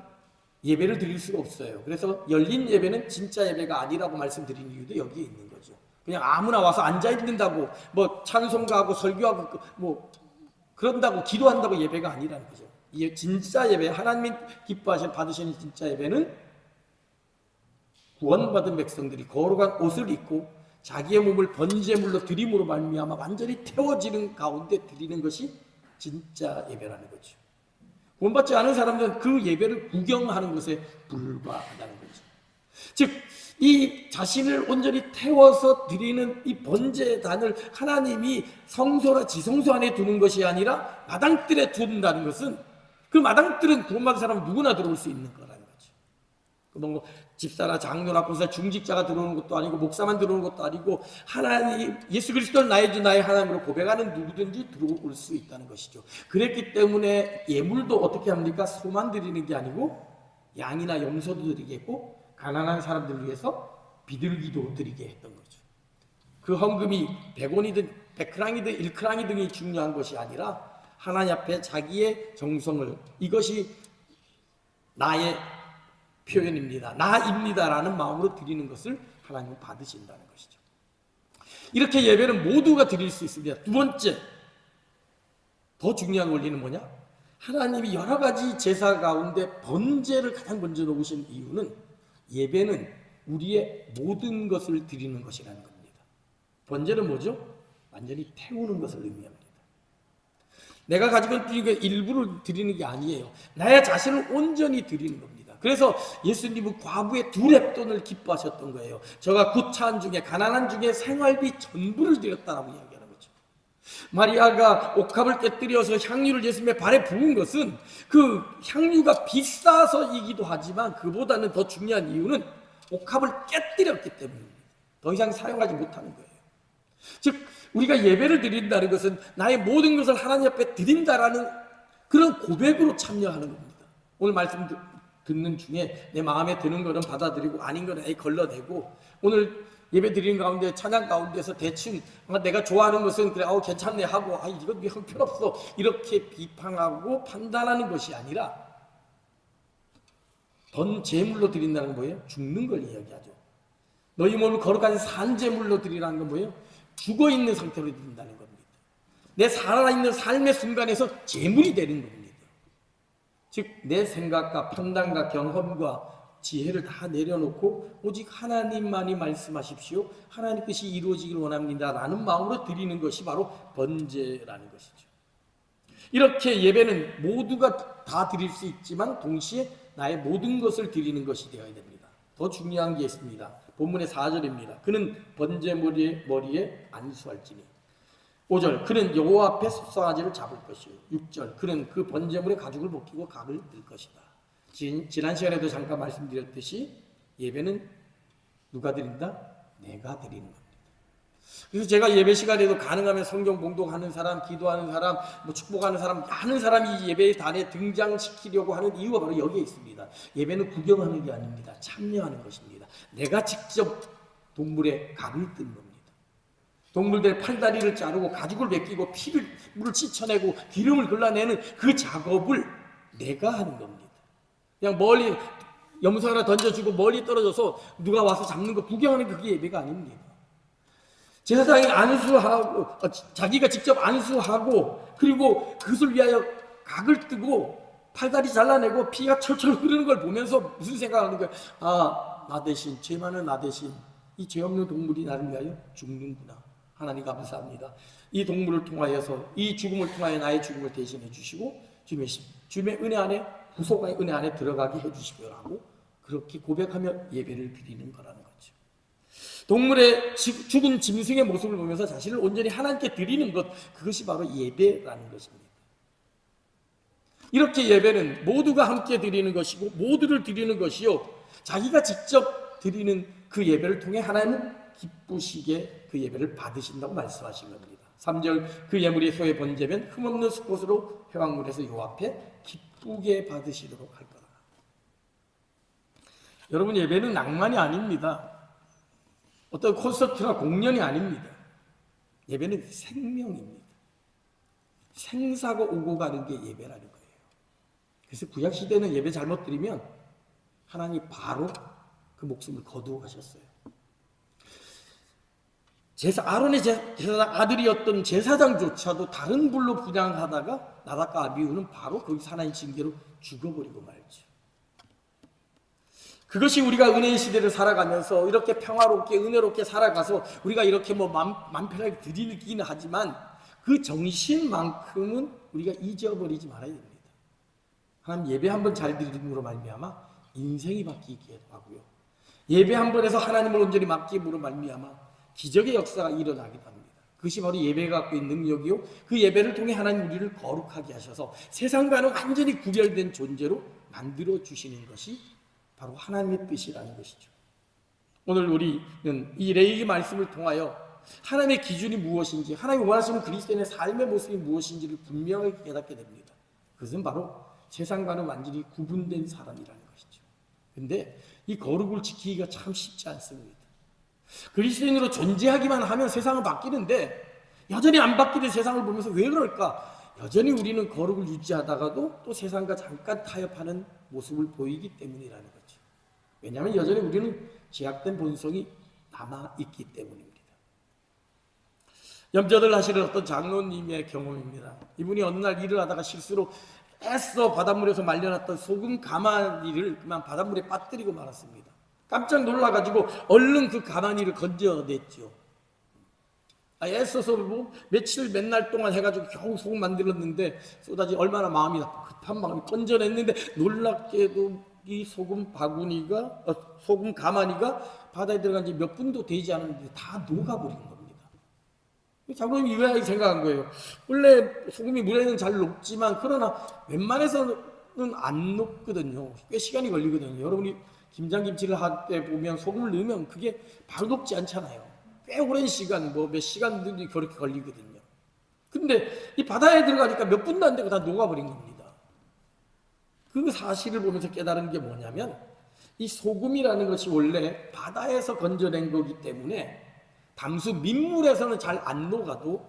예배를 드릴 수가 없어요. 그래서 열린 예배는 진짜 예배가 아니라고 말씀드린 이유도 여기에 있는 거죠. 그냥 아무나 와서 앉아 있는다고 뭐 찬송가하고 설교하고 뭐 그런다고 기도한다고 예배가 아니라는 거죠. 이 진짜 예배, 하나님이 기뻐하시는 받으시는 진짜 예배는 구원받은 백성들이 거룩한 옷을 입고 자기의 몸을 번제물로 드림으로 말미암아 완전히 태워지는 가운데 드리는 것이 진짜 예배라는 거죠. 구원받지 않은 사람들은 그 예배를 구경하는 것에 불과하다는 거죠. 즉, 이 자신을 온전히 태워서 드리는 이 번제단을 하나님이 성소나 지성소 안에 두는 것이 아니라 마당뜰에 둔다는 것은 그 마당뜰은 구원받은 사람은 누구나 들어올 수 있는 거라는 거죠. 뭐 집사나 장로나 권사 중직자가 들어오는 것도 아니고 목사만 들어오는 것도 아니고 하나님 예수 그리스도를 나의 주 나의 하나님으로 고백하는 누구든지 들어올 수 있다는 것이죠. 그랬기 때문에 예물도 어떻게 합니까? 소만 드리는 게 아니고 양이나 염소도 드리겠고 가난한 사람들을 위해서 비둘기도 드리게 했던 거죠. 그 헌금이 100원이든 100크랑이든 1크랑이 등이 중요한 것이 아니라 하나님 앞에 자기의 정성을 이것이 나의 표현입니다. 나입니다라는 마음으로 드리는 것을 하나님은 받으신다는 것이죠. 이렇게 예배는 모두가 드릴 수 있습니다. 두 번째, 더 중요한 원리는 뭐냐? 하나님이 여러 가지 제사 가운데 번제를 가장 먼저 놓으신 이유는 예배는 우리의 모든 것을 드리는 것이라는 겁니다. 번제는 뭐죠? 완전히 태우는 것을 의미합니다. 내가 가지고 있는 일부를 드리는 게 아니에요. 나의 자신을 온전히 드리는 겁니다. 그래서 예수님은 과부의 2렙돈을 기뻐하셨던 거예요. 저가 구차한 중에 가난한 중에 생활비 전부를 드렸다라고 이야기하는 거죠. 마리아가 옥합을 깨뜨려서 향유를 예수님의 발에 부은 것은 그 향유가 비싸서이기도 하지만 그보다는 더 중요한 이유는 옥합을 깨뜨렸기 때문입니다. 더 이상 사용하지 못하는 거예요. 즉 우리가 예배를 드린다는 것은 나의 모든 것을 하나님 앞에 드린다라는 그런 고백으로 참여하는 겁니다. 오늘 말씀 듣는 중에 내 마음에 드는 거는 받아들이고 아닌 거는 걸러내고 오늘 예배 드리는 가운데 찬양 가운데서 대충 내가 좋아하는 것은 그래 괜찮네 하고 이건 형편없어 이렇게 비판하고 판단하는 것이 아니라 던 제물로 드린다는 건 뭐예요? 죽는 걸 이야기하죠. 너희 몸을 거룩한 산제물로 드리라는 건 뭐예요? 죽어있는 상태로 드린다는 겁니다. 내 살아있는 삶의 순간에서 제물이 되는 겁니다. 즉 내 생각과 판단과 경험과 지혜를 다 내려놓고 오직 하나님만이 말씀하십시오, 하나님 뜻이 이루어지기를 원합니다 라는 마음으로 드리는 것이 바로 번제라는 것이죠. 이렇게 예배는 모두가 다 드릴 수 있지만 동시에 나의 모든 것을 드리는 것이 되어야 됩니다. 더 중요한 게 있습니다. 본문의 4절입니다. 그는 번제 머리에 안수할지니. 5절 그는 여호와 앞에 속상아지를 잡을 것이요. 6절 그는 그 번제물의 가죽을 벗기고 각을 들 것이다. 지난 시간에도 잠깐 말씀드렸듯이 예배는 누가 드린다? 내가 드리는 겁니다. 그래서 제가 예배 시간에도 가능하면 성경 봉독하는 사람, 기도하는 사람, 축복하는 사람, 하는 사람이 예배의 단에 등장시키려고 하는 이유가 바로 여기에 있습니다. 예배는 구경하는 게 아닙니다. 참여하는 것입니다. 내가 직접 동물의 각을 뜬 겁니다. 동물들의 팔다리를 자르고 가죽을 벗기고 물을 씻어내고 기름을 걸러내는 그 작업을 내가 하는 겁니다. 그냥 멀리 염소 하나 던져주고 멀리 떨어져서 누가 와서 잡는 거 구경하는 게 그게 예배가 아닙니다. 제사장이 안수하고 자기가 직접 안수하고 그리고 그것을 위하여 각을 뜨고 팔다리 잘라내고 피가 철철 흐르는 걸 보면서 무슨 생각하는 거예요? 아, 나 대신, 죄 많은 나 대신 이 죄 없는 동물이 나를 위하여 죽는구나. 하나님 감사합니다. 이 동물을 통하여서, 이 죽음을 통하여 나의 죽음을 대신해 주시고 주님의 은혜 안에, 구속의 은혜 안에 들어가게 해주시고라고 그렇게 고백하며 예배를 드리는 거라는 거죠. 동물의 죽은 짐승의 모습을 보면서 자신을 온전히 하나님께 드리는 것, 그것이 바로 예배라는 것입니다. 이렇게 예배는 모두가 함께 드리는 것이고 모두를 드리는 것이요, 자기가 직접 드리는 그 예배를 통해 하나님은 기쁘시게 그 예배를 받으신다고 말씀하신 겁니다. 3절 그 예물이 소의 번제면 흠없는 수꽃으로 회막문에서 요 앞에 기쁘게 받으시도록 할 거다. 여러분, 예배는 낭만이 아닙니다. 어떤 콘서트나 공연이 아닙니다. 예배는 생명입니다. 생사가 오고 가는 게 예배라는 거예요. 그래서 구약시대는 예배 잘못 드리면 하나님이 바로 그 목숨을 거두어 가셨어요. 아론의 제사장 아들이었던 제사장조차도 다른 불로 분향하다가 나답과 아비후는 바로 거기서 하나님 징계로 죽어버리고 말죠. 그것이 우리가 은혜의 시대를 살아가면서 이렇게 평화롭게 은혜롭게 살아가서 우리가 이렇게 맘 편하게 드리기는 하지만 그 정신만큼은 우리가 잊어버리지 말아야 됩니다. 하나님, 예배 한번 잘 드림으로 말미암아 인생이 바뀌기도 하고요, 예배 한 번에서 하나님을 온전히 맡김으로 말미암아 기적의 역사가 일어나기도 합니다. 그것이 바로 예배가 갖고 있는 능력이요, 그 예배를 통해 하나님 우리를 거룩하게 하셔서 세상과는 완전히 구별된 존재로 만들어 주시는 것이 바로 하나님의 뜻이라는 것이죠. 오늘 우리는 이 레위기 말씀을 통하여 하나님의 기준이 무엇인지, 하나님이 원하시는 그리스도인의 삶의 모습이 무엇인지를 분명하게 깨닫게 됩니다. 그것은 바로 세상과는 완전히 구분된 사람이라는 것이죠. 근데 이 거룩을 지키기가 참 쉽지 않습니다. 그리스도인으로 존재하기만 하면 세상은 바뀌는데 여전히 안 바뀌는 세상을 보면서 왜 그럴까? 여전히 우리는 거룩을 유지하다가도 또 세상과 잠깐 타협하는 모습을 보이기 때문이라는 거죠. 왜냐하면 여전히 우리는 제약된 본성이 남아있기 때문입니다. 염려들 하시는 어떤 장로님의 경험입니다. 이분이 어느 날 일을 하다가 실수로 애써 바닷물에서 말려놨던 소금 가마니를 그만 바닷물에 빠뜨리고 말았습니다. 깜짝 놀라가지고 얼른 그 가마니를 건져냈죠. 애써서 몇 날 동안 해가지고 겨우 소금 만들었는데 쏟아지 얼마나 마음이 급한 마음이 건져냈는데 놀랍게도 이 소금 가마니가 바다에 들어간 지 몇 분도 되지 않았는데 다 녹아버린 겁니다. 장로님이 이거야 생각한 거예요. 원래 소금이 물에는 잘 녹지만 그러나 웬만해서는 안 녹거든요. 꽤 시간이 걸리거든요. 여러분이 김장김치를 할 때 보면 소금을 넣으면 그게 바로 녹지 않잖아요. 꽤 오랜 시간, 몇 시간들이 그렇게 걸리거든요. 근데 이 바다에 들어가니까 몇 분도 안 되고 다 녹아버린 겁니다. 그 사실을 보면서 깨달은 게 뭐냐면 이 소금이라는 것이 원래 바다에서 건져낸 거기 때문에 담수 민물에서는 잘 안 녹아도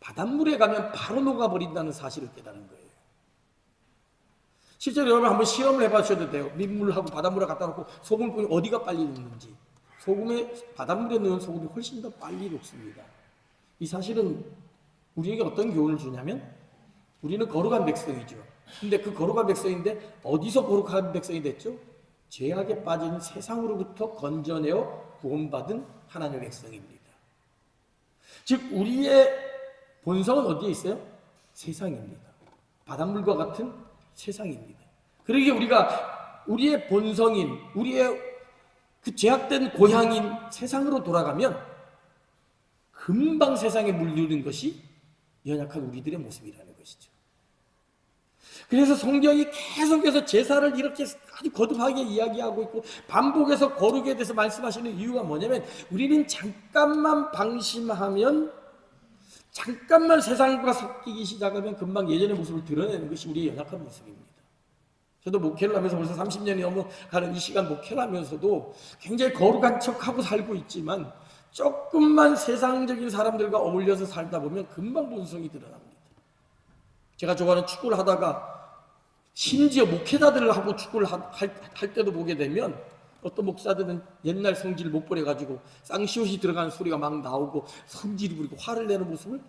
바닷물에 가면 바로 녹아버린다는 사실을 깨달은 거예요. 실제로 여러분 한번 실험을 해봐셔도 돼요. 민물하고 바닷물을 갖다 놓고 소금을 뿌리면 어디가 빨리 녹는지. 소금에 바닷물에 넣은 소금이 훨씬 더 빨리 녹습니다. 이 사실은 우리에게 어떤 교훈을 주냐면 우리는 거룩한 백성이죠. 근데 그 거룩한 백성인데 어디서 거룩한 백성이 됐죠? 죄악에 빠진 세상으로부터 건져내어 구원받은 하나님의 백성입니다. 즉 우리의 본성은 어디에 있어요? 세상입니다. 바닷물과 같은 세상입니다. 그러기에 우리가 우리의 본성인 우리의 그 죄악된 고향인 세상으로 돌아가면 금방 세상에 물드는 것이 연약한 우리들의 모습이라는 것이죠. 그래서 성경이 계속해서 제사를 이렇게 아주 거듭하게 이야기하고 있고 반복해서 거룩에 대해서 말씀하시는 이유가 뭐냐면 우리는 잠깐만 방심하면 잠깐만 세상과 섞이기 시작하면 금방 예전의 모습을 드러내는 것이 우리의 연약한 모습입니다. 저도 목회를 하면서 벌써 30년이 넘어가는 이 시간 목회를 하면서도 굉장히 거룩한 척하고 살고 있지만 조금만 세상적인 사람들과 어울려서 살다 보면 금방 본성이 드러납니다. 제가 좋아하는 축구를 하다가 심지어 목회자들하고 축구를 할 때도 보게 되면 어떤 목사들은 옛날 성질을 못 버려가지고 쌍시옷이 들어가는 소리가 막 나오고 성질이 부리고 화를 내는 모습을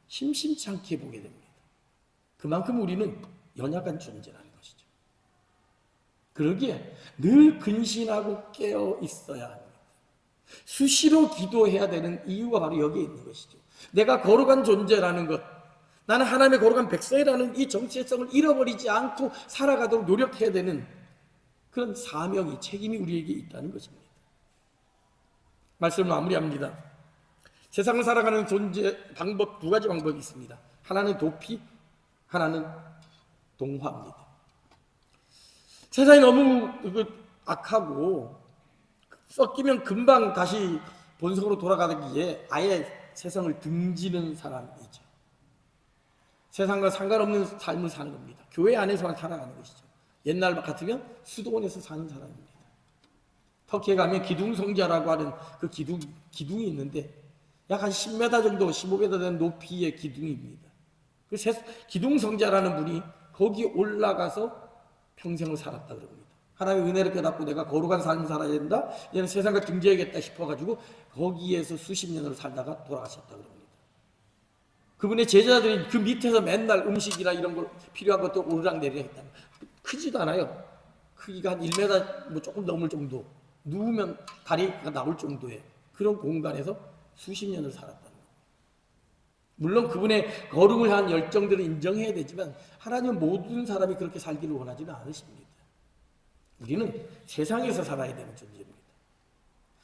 심심치 않게 보게 됩니다. 그만큼 우리는 연약한 존재라는 것이죠. 그러기에 늘 근신하고 깨어 있어야 합니다. 수시로 기도해야 되는 이유가 바로 여기에 있는 것이죠. 내가 거룩한 존재라는 것, 나는 하나님의 거룩한 백성이라는 이 정체성을 잃어버리지 않고 살아가도록 노력해야 되는 그런 사명이, 책임이 우리에게 있다는 것입니다. 말씀을 마무리합니다. 세상을 살아가는 존재 방법, 두 가지 방법이 있습니다. 하나는 도피, 하나는 동화입니다. 세상이 너무 악하고 섞이면 금방 다시 본성으로 돌아가기에 아예 세상을 등지는 사람이죠. 세상과 상관없는 삶을 사는 겁니다. 교회 안에서만 살아가는 것이죠. 옛날 같으면 수도원에서 사는 사람입니다. 터키에 가면 기둥성자라고 하는 그 기둥이 있는데 약 한 10m 정도, 15m 되는 높이의 기둥입니다. 그 기둥성자라는 분이 거기 올라가서 평생을 살았다 그럽니다. 하나님의 은혜를 깨닫고 내가 거룩한 삶을 살아야 된다. 얘는 세상과 등지해야겠다 싶어가지고 거기에서 수십 년을 살다가 돌아가셨다 그럽니다. 그분의 제자들이 그 밑에서 맨날 음식이나 이런 걸 필요한 것도 오르락내리락 했다는 거예요. 크지도 않아요. 크기가 한 1m 뭐 조금 넘을 정도, 누우면 다리가 나올 정도의 그런 공간에서 수십 년을 살았다는 거예요. 물론 그분의 거룩을 한 열정들을 인정해야 되지만 하나님은 모든 사람이 그렇게 살기를 원하지는 않으십니다. 우리는 세상에서 살아야 되는 존재입니다.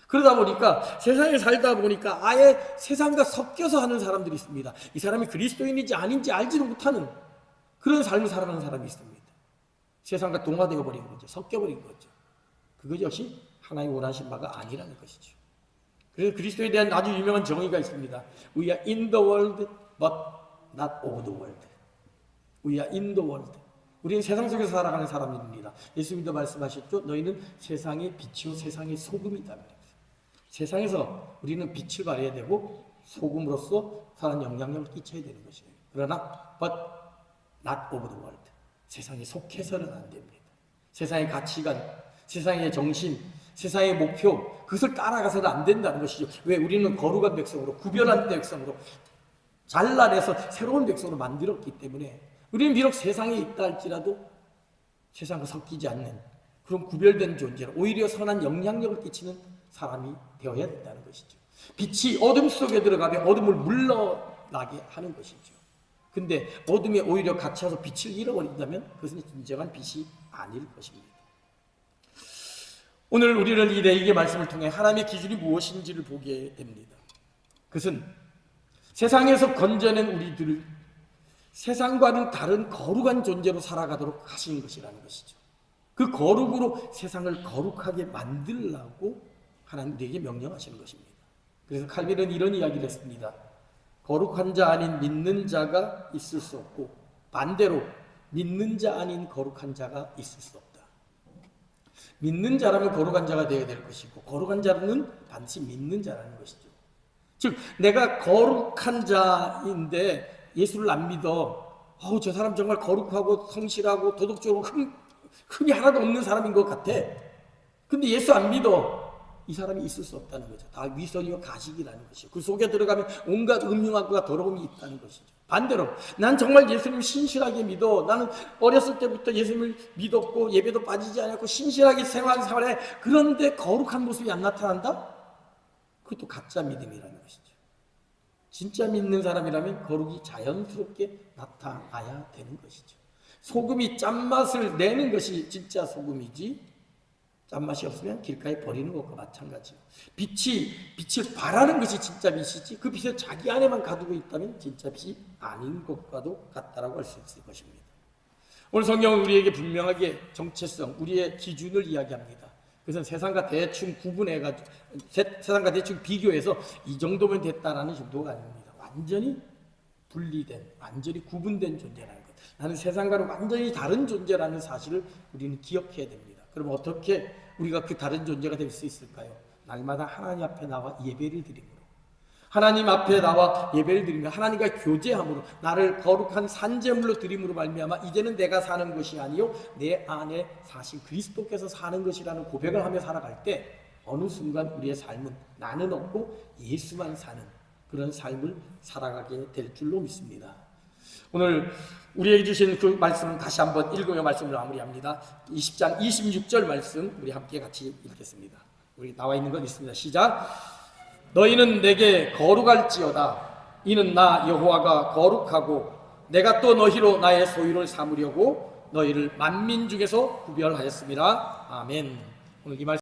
그러다 보니까 세상에 살다 보니까 아예 세상과 섞여서 하는 사람들이 있습니다. 이 사람이 그리스도인인지 아닌지 알지도 못하는 그런 삶을 살아가는 사람이 있습니다. 세상과 동화되어 버린 거죠. 섞여버린 거죠. 그것 역시 하나님 원하신 바가 아니라는 것이죠. 그래서 그리스도에 대한 아주 유명한 정의가 있습니다. We are in the world but not of the world. We are in the world. 우리는 세상 속에서 살아가는 사람입니다. 예수님도 말씀하셨죠. 너희는 세상의 빛이요 세상의 소금이다. 세상에서 우리는 빛을 발해야 되고 소금으로서 사람 영향력을 끼쳐야 되는 것이에요. 그러나 but not of the world. 세상에 속해서는 안 됩니다. 세상의 가치관, 세상의 정신, 세상의 목표, 그것을 따라가서는 안 된다는 것이죠. 왜? 우리는 거룩한 백성으로, 구별한 백성으로 잘라내서 새로운 백성으로 만들었기 때문에 우리는 비록 세상에 있다 할지라도 세상과 섞이지 않는 그런 구별된 존재로 오히려 선한 영향력을 끼치는 사람이 되어야 된다는 것이죠. 빛이 어둠 속에 들어가면 어둠을 물러나게 하는 것이죠. 근데 어둠에 오히려 갇혀서 빛을 잃어버린다면 그것은 진정한 빛이 아닐 것입니다. 오늘 우리는 이 레위기의 말씀을 통해 하나님의 기준이 무엇인지를 보게 됩니다. 그것은 세상에서 건져낸 우리들을 세상과는 다른 거룩한 존재로 살아가도록 하신 것이라는 것이죠. 그 거룩으로 세상을 거룩하게 만들라고 하나님 우리에게 명령하시는 것입니다. 그래서 칼빈은 이런 이야기를 했습니다. 거룩한 자 아닌 믿는 자가 있을 수 없고 반대로 믿는 자 아닌 거룩한 자가 있을 수 없다. 믿는 자라면 거룩한 자가 되어야 될 것이고 거룩한 자는 반드시 믿는 자라는 것이죠. 즉 내가 거룩한 자인데 예수를 안 믿어. 저 사람 정말 거룩하고 성실하고 도덕적으로 흠이 하나도 없는 사람인 것 같아. 근데 예수 안 믿어. 이 사람이 있을 수 없다는 거죠. 다 위선이요 가식이라는 것이요. 그 속에 들어가면 온갖 음흉함과 더러움이 있다는 것이죠. 반대로 난 정말 예수님을 신실하게 믿어. 나는 어렸을 때부터 예수님을 믿었고 예배도 빠지지 않았고 신실하게 생활해. 그런데 거룩한 모습이 안 나타난다? 그것도 가짜 믿음이라는 것이죠. 진짜 믿는 사람이라면 거룩이 자연스럽게 나타나야 되는 것이죠. 소금이 짠맛을 내는 것이 진짜 소금이지, 짠맛이 없으면 길가에 버리는 것과 마찬가지예요. 빛을 발하는 것이 진짜 빛이지, 그 빛을 자기 안에만 가두고 있다면 진짜 빛이 아닌 것과도 같다라고 할 수 있을 것입니다. 오늘 성경은 우리에게 분명하게 정체성, 우리의 기준을 이야기합니다. 그것은 세상과 대충 구분해가지고, 세상과 대충 비교해서 이 정도면 됐다라는 정도가 아닙니다. 완전히 분리된, 완전히 구분된 존재라는 것. 나는 세상과는 완전히 다른 존재라는 사실을 우리는 기억해야 됩니다. 그럼 어떻게 우리가 그 다른 존재가 될 수 있을까요? 날마다 하나님 앞에 나와 예배를 드림으로, 하나님 앞에 나와 예배를 드리며 하나님과 교제함으로, 나를 거룩한 산제물로 드림으로 말미암아 이제는 내가 사는 것이 아니요 내 안에 사신 그리스도께서 사는 것이라는 고백을 하며 살아갈 때 어느 순간 우리의 삶은 나는 없고 예수만 사는 그런 삶을 살아가게 될 줄로 믿습니다. 오늘 우리에게 주신 그 말씀은 다시 한번 읽으며 말씀을 마무리합니다. 20장 26절 말씀 우리 함께 같이 읽겠습니다. 우리 나와 있는 건 있습니다. 시작. 너희는 내게 거룩할지어다. 이는 나 여호와가 거룩하고 내가 또 너희로 나의 소유를 삼으려고 너희를 만민 중에서 구별하였습니다. 아멘. 오늘 이 말씀